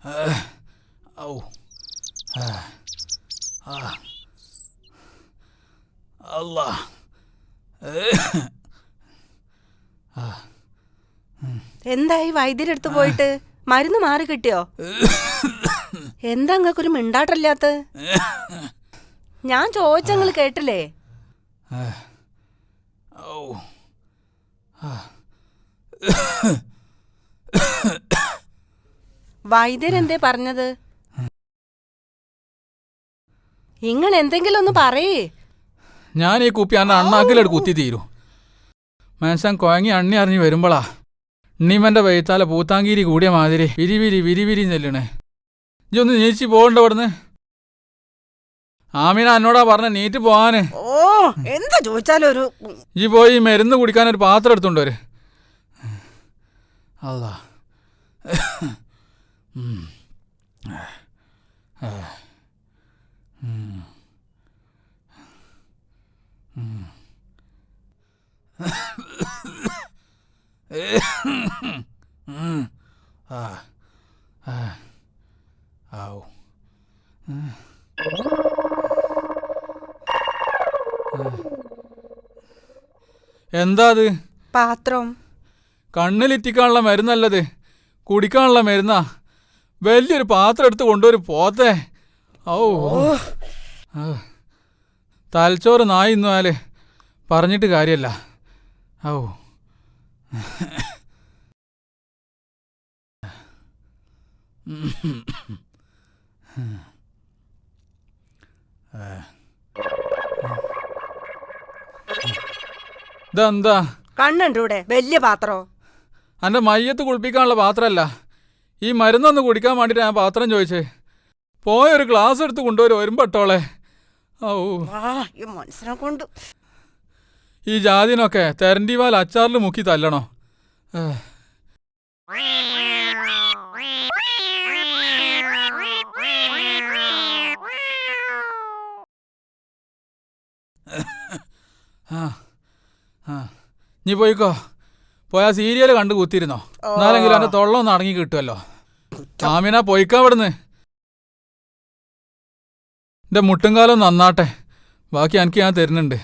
ഔ അല്ലാ. എന്തായി വൈദ്യരെടുത്ത് പോയിട്ട്? മരുന്ന് മാറി കിട്ടിയോ? എന്താ അങ്ങക്കൊരു മിണ്ടാട്ടല്ലാത്ത? ഞാൻ ചോദിച്ചങ്ങൾ കേട്ടില്ലേ? വൈദ്യരെന്തേ പറഞ്ഞത്? നിങ്ങൾ എന്തെങ്കിലും ഒന്ന് പറയേ. ഞാൻ ഈ കുപ്പി അന്ന് അണ്ണാക്കിലെടു കുത്തി തീരൂ. മനസ്സൻ കുഴങ്ങി അണ്ണി അറിഞ്ഞ് വരുമ്പോളാ ഉണ്ണിമന്റെ വൈത്താല പൂത്താങ്കീരി കൂടിയ മാതിരി വിരിവിരി വിരിവിരി ചെല്ലണേ. ഇജൊന്ന് നീച്ചി പോകണ്ട ഇവിടുന്ന്. ആമീന എന്നോടാ പറഞ്ഞ നീറ്റ് പോവാന്. ഓ എന്താ ചോദിച്ചാലും ഒരു ഈ പോയി മരുന്ന് കുടിക്കാനൊരു പാത്രം എടുത്തോണ്ടവര്. അല്ലാ. എന്താ അത്? പാത്രം. കണ്ണിലിറ്റിക്കാനുള്ള മരുന്നല്ലത്, കുടിക്കാനുള്ള മരുന്നാ. വലിയൊരു പാത്രം എടുത്ത് കൊണ്ടുവരും പോത്തെ. ഓ തലച്ചോറ് നായി ഇന്നാല് പറഞ്ഞിട്ട് കാര്യല്ല. ഓ ഇതെന്താ? കണ്ണുണ്ടൂടെ വലിയ പാത്രോ? എൻ്റെ മയ്യത്ത് കുളിപ്പിക്കാനുള്ള പാത്രമല്ല, ഈ മരുന്നൊന്ന് കുടിക്കാൻ വേണ്ടിയിട്ട് ഞാൻ പാത്രം ചോദിച്ചേ. പോയൊരു ഗ്ലാസ് എടുത്ത് കൊണ്ടുവരും വരുമ്പട്ടോളെ. ഓ മനസ്സിനെ കൊണ്ട് ഈ ജാതിനൊക്കെ തെരണ്ടിവാൽ അച്ചാറിൽ മുക്കി തല്ലണോ? നീ പോയിക്കോ. പോയാ സീരിയൽ കണ്ടു കൂത്തിരുന്നോ? എന്നാലെങ്കിലും എൻ്റെ തൊള്ള ഒന്ന് അടങ്ങി കിട്ടുമല്ലോ. ആമിന പോയിക്കാ അവിടുന്ന്. എൻ്റെ മുട്ടുംകാലം നന്നാട്ടെ, ബാക്കി എനിക്ക് ഞാൻ തരുന്നുണ്ട്.